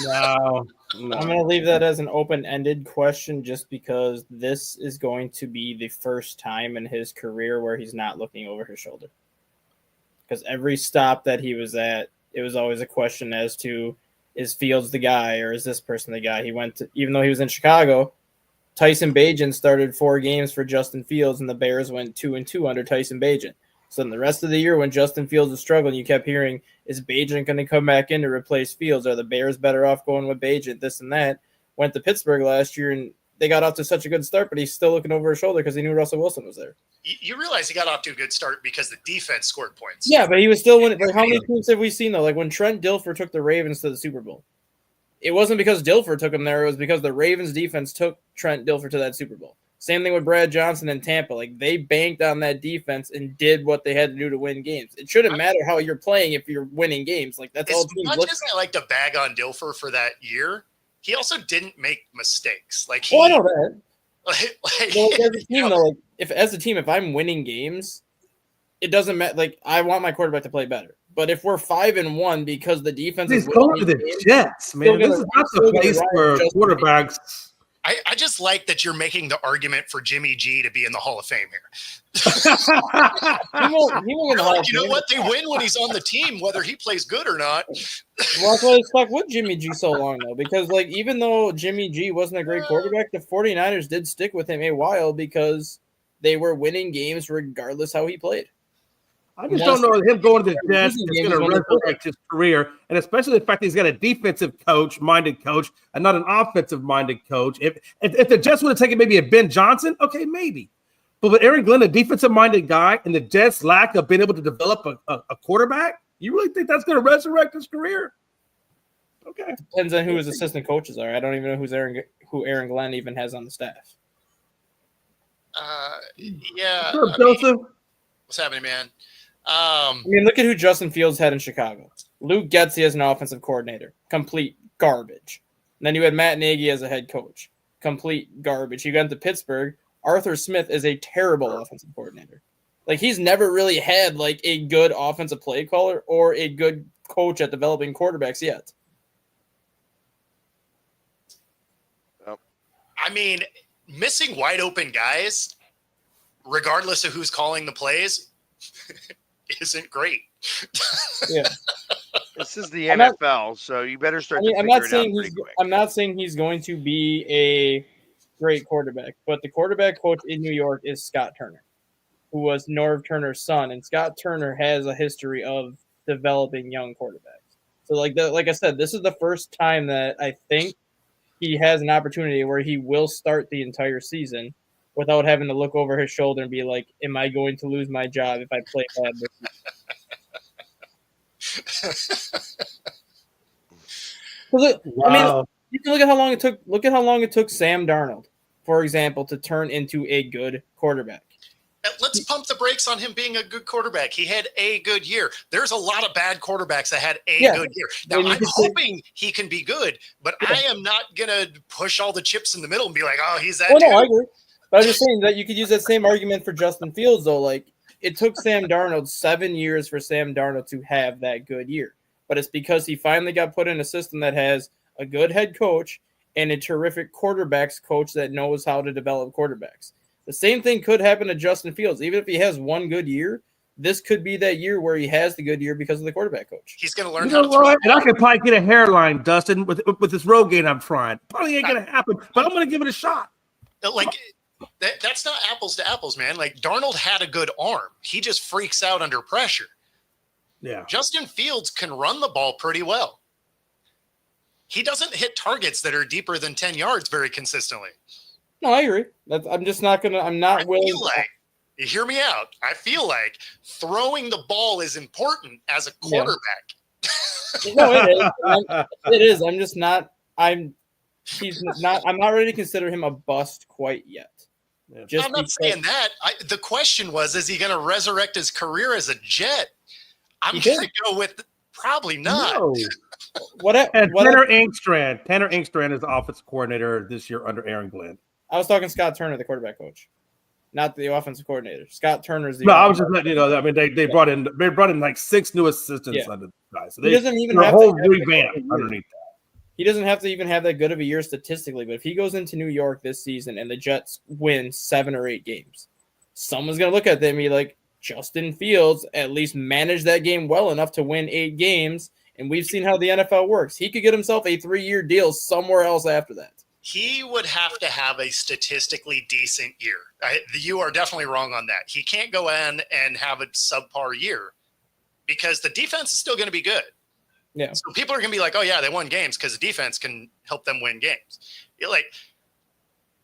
No. I'm going to leave that as an open-ended question just because this is going to be the first time in his career where he's not looking over his shoulder. because every stop that he was at, it was always a question as to, is Fields the guy or is this person the guy? He went to, even though he was in Chicago, Tyson Bagent started 4 games for Justin Fields, and the Bears went 2-2 under Tyson Bagent. So in the rest of the year, when Justin Fields was struggling, you kept hearing, is Bagent going to come back in to replace Fields? Are the Bears better off going with Bagent? This and that. Went to Pittsburgh last year, and they got off to such a good start, but he's still looking over his shoulder because he knew Russell Wilson was there. You realize he got off to a good start because the defense scored points. Yeah, but he was still winning. Like, how many teams have we seen, though? Like when Trent Dilfer took the Ravens to the Super Bowl, it wasn't because Dilfer took him there. It was because the Ravens defense took Trent Dilfer to that Super Bowl. Same thing with Brad Johnson in Tampa. Like, they banked on that defense and did what they had to do to win games. It shouldn't matter how you're playing if you're winning games. Like, that's all teams As look much as I like to bag on Dilfer for that year, he also didn't make mistakes. Like, I know that. like, Well, as a team, though, like, if I'm winning games, it doesn't matter. Like, I want my quarterback to play better. But if we're 5-1 because the defense He's is going to the games, Jets, man. This is not the place ride for Justin quarterbacks. I just like that you're making the argument for Jimmy G to be in the Hall of Fame here. he won't get the Hall of You know Fame. what? They win when he's on the team, whether he plays good or not. Well, that's why I stuck with Jimmy G so long, though, because like even though Jimmy G wasn't a great quarterback, the 49ers did stick with him a while because they were winning games regardless how he played. I just don't know if him going to the Jets is going to resurrect his career, and especially the fact that he's got a defensive minded coach and not an offensive minded coach. If the Jets would have taken maybe a Ben Johnson, okay, maybe. But with Aaron Glenn, a defensive minded guy, and the Jets' lack of being able to develop a quarterback, you really think that's going to resurrect his career? Okay, Depends on who his assistant coaches are. I don't even know who Aaron Glenn even has on the staff. Yeah. What's up, Joseph? What's happening, man? I mean, look at who Justin Fields had in Chicago. Luke Getsy as an offensive coordinator. Complete garbage. And then you had Matt Nagy as a head coach. Complete garbage. You got into Pittsburgh. Arthur Smith is a terrible offensive coordinator. Like, he's never really had, like, a good offensive play caller or a good coach at developing quarterbacks yet. I mean, missing wide open guys, regardless of who's calling the plays, isn't great. Yeah. This is the NFL, so you better start. I'm not saying he's going to be a great quarterback, but the quarterback coach in New York is Scott Turner, who was Norv Turner's son, and Scott Turner has a history of developing young quarterbacks. So, like I said, this is the first time that I think he has an opportunity where he will start the entire season without having to look over his shoulder and be like, am I going to lose my job if I play bad this year? I mean, you can look at how long it took. Look at how long it took Sam Darnold, for example, to turn into a good quarterback. Let's pump the brakes on him being a good quarterback. He had a good year. There's a lot of bad quarterbacks that had a good year. Now, I'm hoping he can be good, but I am not going to push all the chips in the middle and be like, oh, he's that dude. No, I agree. But I'm just saying that you could use that same argument for Justin Fields, though. Like, it took Sam Darnold 7 years for Sam Darnold to have that good year. But it's because he finally got put in a system that has a good head coach and a terrific quarterbacks coach that knows how to develop quarterbacks. The same thing could happen to Justin Fields. Even if he has one good year, this could be that year where he has the good year because of the quarterback coach. He's going to learn how to throw. And I could probably get a hairline, Dustin, with this road game I'm trying. Probably ain't going to happen, but I'm going to give it a shot. Like, that's not apples to apples, man. Like, Darnold had a good arm. He just freaks out under pressure. Yeah. Justin Fields can run the ball pretty well. He doesn't hit targets that are deeper than 10 yards very consistently. No, I agree. I'm just not gonna. I'm not willing. You hear me out. I feel like throwing the ball is important as a quarterback. Yeah. No, it is. It is. I'm just not. He's not. I'm not ready to consider him a bust quite yet. Yeah. I'm not saying that. The question was, is he going to resurrect his career as a Jet? I'm going to go with probably not. No. Tanner Engstrand is the offensive coordinator this year under Aaron Glenn. I was talking Scott Turner, the quarterback coach, not the offensive coordinator. Scott Turner's the. No, I was just letting you know. I mean, they brought in like 6 new assistants under the guys. So he doesn't even have a whole revamp underneath that. He doesn't have to even have that good of a year statistically, but if he goes into New York this season and the Jets win 7 or 8 games, someone's gonna look at them and be like, Justin Fields at least managed that game well enough to win 8 games. And we've seen how the NFL works. He could get himself a 3-year deal somewhere else after that. He would have to have a statistically decent year. You are definitely wrong on that. He can't go in and have a subpar year because the defense is still going to be good. Yeah. So people are going to be like, oh, yeah, they won games because the defense can help them win games.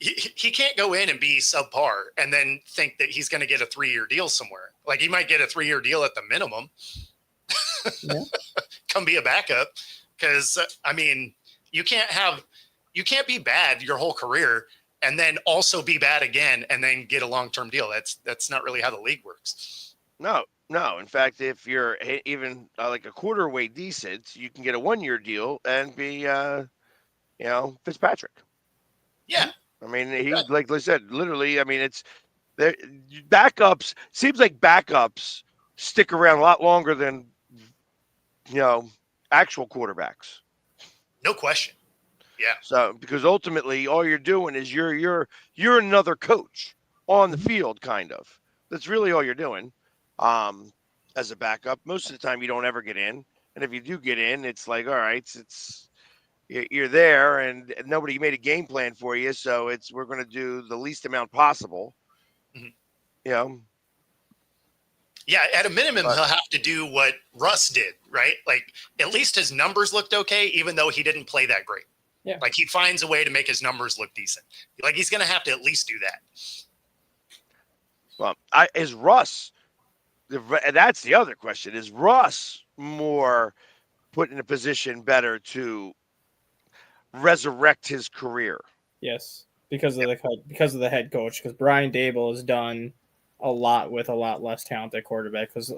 He can't go in and be subpar and then think that he's going to get a 3-year deal somewhere. Like, he might get a 3-year deal at the minimum. Yeah. Come be a backup because, you can't be bad your whole career and then also be bad again and then get a long-term deal. That's not really how the league works. No. In fact, if you're even like a quarter way decent, you can get a 1-year deal and be, Fitzpatrick. Yeah. I mean, like I said, literally, it's there. Backups seems like backups stick around a lot longer than, actual quarterbacks. No question. Yeah. So, because ultimately all you're doing is you're another coach on the field, kind of. That's really all you're doing. As a backup, most of the time you don't ever get in, and if you do get in, it's like, all right, you're there, and nobody made a game plan for you, so we're going to do the least amount possible. Mm-hmm. Yeah, at a minimum, he'll have to do what Russ did, right? Like, at least his numbers looked okay, even though he didn't play that great. Yeah. Like, he finds a way to make his numbers look decent. Like, he's going to have to at least do that. Well, is Russ, that's the other question, is Russ more put in a position better to resurrect his career? Yes, because of the head coach. Because Brian Daboll has done a lot with a lot less talented quarterback. Because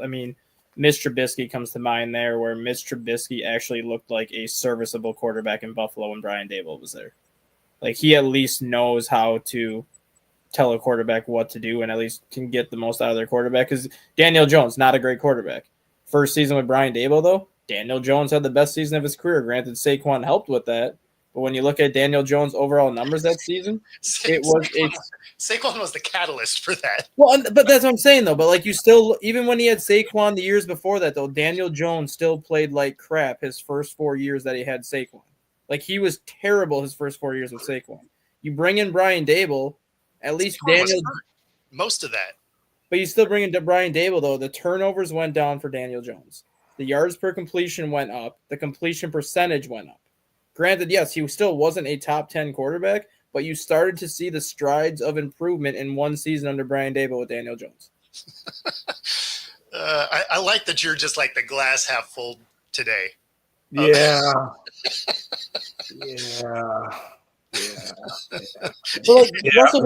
Mitch Trubisky comes to mind there, where Mitch Trubisky actually looked like a serviceable quarterback in Buffalo when Brian Daboll was there. Like, he at least knows how to tell a quarterback what to do and at least can get the most out of their quarterback. Because Daniel Jones, not a great quarterback. First season with Brian Daboll, though, Daniel Jones had the best season of his career. Granted, Saquon helped with that. But when you look at Daniel Jones' overall numbers that season, Saquon was the catalyst for that. Well, but that's what I'm saying, though. But, like, you still, even when he had Saquon the years before that, though, Daniel Jones still played like crap his first 4 years that he had Saquon. Like, he was terrible his first 4 years with Saquon. You bring in Brian Daboll, at least Daniel. Most of that. But you still bring in Brian Daboll, though. The turnovers went down for Daniel Jones. The yards per completion went up. The completion percentage went up. Granted, yes, he still wasn't a top 10 quarterback, but you started to see the strides of improvement in one season under Brian Daboll with Daniel Jones. I like that you're just like the glass half full today. Yeah. But Russell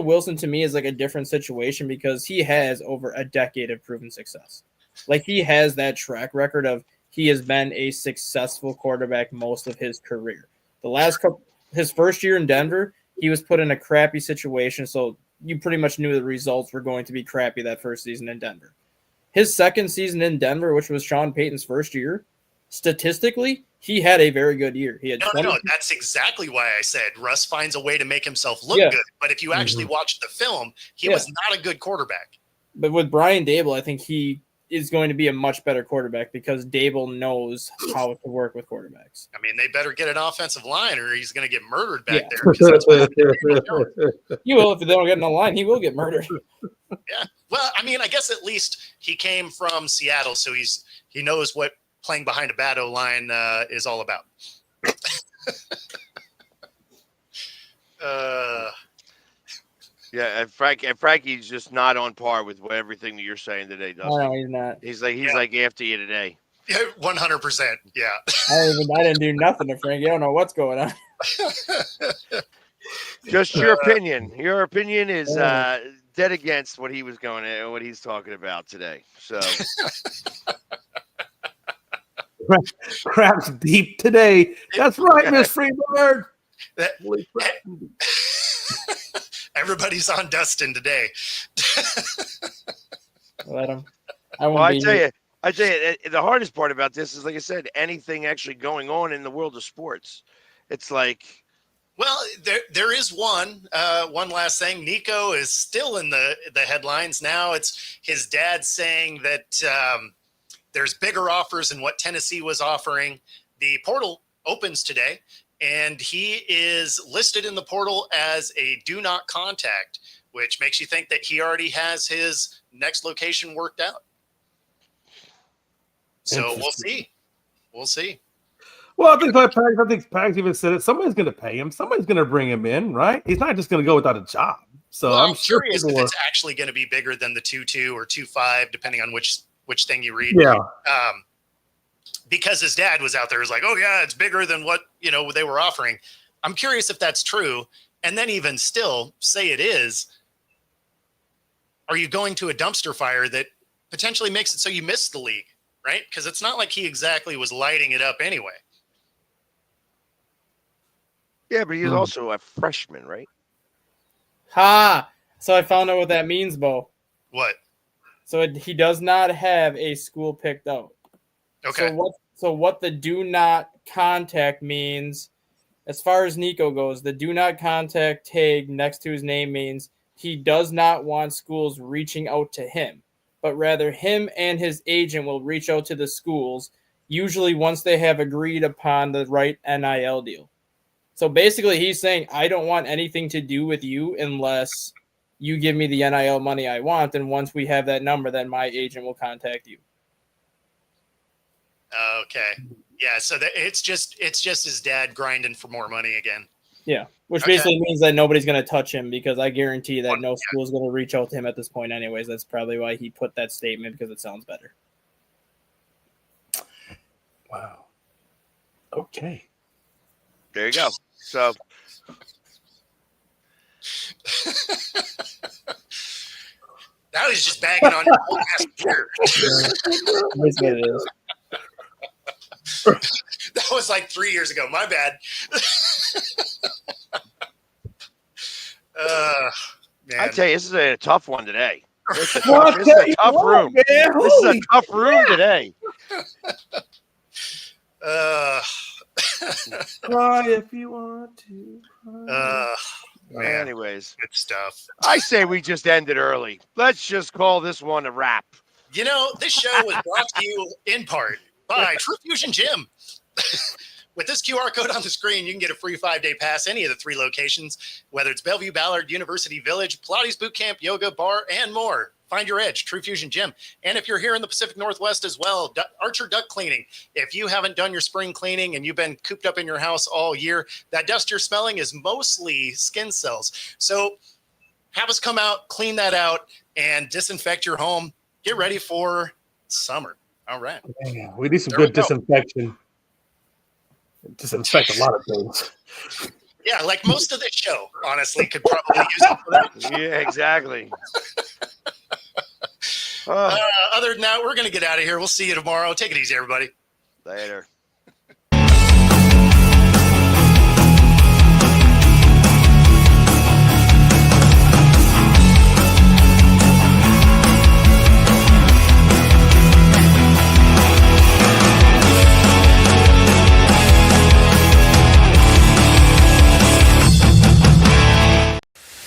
Wilson to me is like a different situation because he has over a decade of proven success. Like, he has that track record of he has been a successful quarterback most of his career. His first year in Denver, he was put in a crappy situation, so you pretty much knew the results were going to be crappy that first season in Denver. His second season in Denver, which was Sean Payton's first year, statistically, he had a very good year. He had No, that's exactly why I said Russ finds a way to make himself look good. But if you actually watch the film, he was not a good quarterback. But with Brian Daboll, I think he is going to be a much better quarterback because Daboll knows how to work with quarterbacks. I mean, they better get an offensive line or he's going to get murdered back there. You will, if they don't get in the line, he will get murdered. Yeah. Well, I mean, I guess at least he came from Seattle, so he knows what playing behind a bad O-line is all about. Yeah, and Frankie's just not on par with everything that you're saying today, Dustin. No, he's not. He's like after you today. Yeah, 100%. Yeah. I didn't do nothing to Frankie. I don't know what's going on. Just your opinion. Your opinion is dead against what he was what he's talking about today. So Crap's deep today. That's right, Miss Freeberg. Everybody's on Dustin today. Let him. I tell you, the hardest part about this is, like I said, anything actually going on in the world of sports. It's like, Well, there is one last thing. Nico is still in the headlines now. It's his dad saying that there's bigger offers than what Tennessee was offering. The portal opens today, and he is listed in the portal as a do not contact, which makes you think that he already has his next location worked out. So we'll see. We'll see. Well, I think Pags even said it. Somebody's going to pay him. Somebody's going to bring him in, right? He's not just going to go without a job. So well, I'm sure curious if it's actually going to be bigger than the 2.2 or 2.5, depending on which thing you read. Yeah. Because his dad was out there, was like, "Oh yeah, it's bigger than what they were offering." I'm curious if that's true. And then even still, say it is. Are you going to a dumpster fire that potentially makes it so you miss the league, right? Because it's not like he exactly was lighting it up anyway. Yeah, but he's also a freshman, right? Ha! So I found out what that means, Bo. What? So he does not have a school picked out. Okay. So what the do not contact means, as far as Nico goes, the do not contact tag next to his name means he does not want schools reaching out to him, but rather him and his agent will reach out to the schools, usually once they have agreed upon the right NIL deal. So basically he's saying, I don't want anything to do with you unless you give me the NIL money I want. And once we have that number, then my agent will contact you. Okay. Yeah. So it's just his dad grinding for more money again. Yeah. Which basically means that nobody's going to touch him, because I guarantee that no school is going to reach out to him at this point anyways. That's probably why he put that statement, because it sounds better. Wow. Okay. There you go. So Now he's just bagging on your whole ass beer. That's what it is. That was like 3 years ago. My bad. Man. I tell you, this is a tough one today. This is Well, a tough room. Man, This is a tough room today. Cry if you want to. Man, Anyways, good stuff. I say we just end it early. Let's just call this one a wrap. You know, this show was brought to you in part by True Fusion Gym. With this QR code on the screen, you can get a free 5-day pass any of the 3 locations, whether it's Bellevue, Ballard, University Village, Pilates Boot Camp, Yoga, Bar, and more. Find your edge, True Fusion Gym. And if you're here in the Pacific Northwest as well, Archer Duck Cleaning. If you haven't done your spring cleaning and you've been cooped up in your house all year, that dust you're smelling is mostly skin cells. So have us come out, clean that out, and disinfect your home. Get ready for summer. All right. Man, we need some There good we go. disinfection. Disinfect a lot of things. Yeah, like most of this show, honestly, could probably use it for that. Yeah, exactly. Other than that, we're going to get out of here. We'll see you tomorrow. Take it easy, everybody. Later.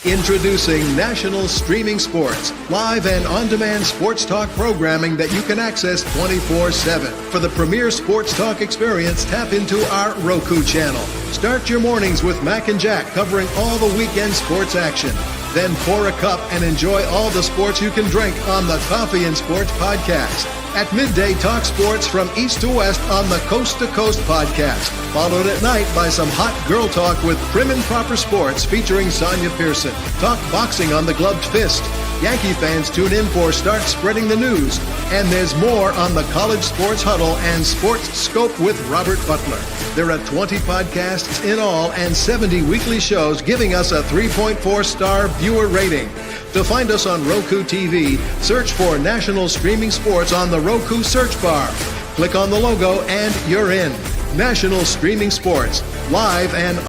Introducing National Streaming Sports, live and on-demand sports talk programming that you can access 24/7. For the premier sports talk experience, tap into our Roku channel. Start your mornings with Mac and Jack covering all the weekend sports action. Then pour a cup and enjoy all the sports you can drink on the Coffee and Sports podcast. At midday, talk sports from east to west on the Coast to Coast podcast. Followed at night by some hot girl talk with Prim and Proper Sports featuring Sonia Pearson. Talk boxing on the Gloved Fist. Yankee fans tune in for Start Spreading the News. And there's more on the College Sports Huddle and Sports Scope with Robert Butler. There are 20 podcasts in all and 70 weekly shows, giving us a 3.4-star viewer rating. To find us on Roku TV, search for National Streaming Sports on the Roku search bar. Click on the logo and you're in. National Streaming Sports, live and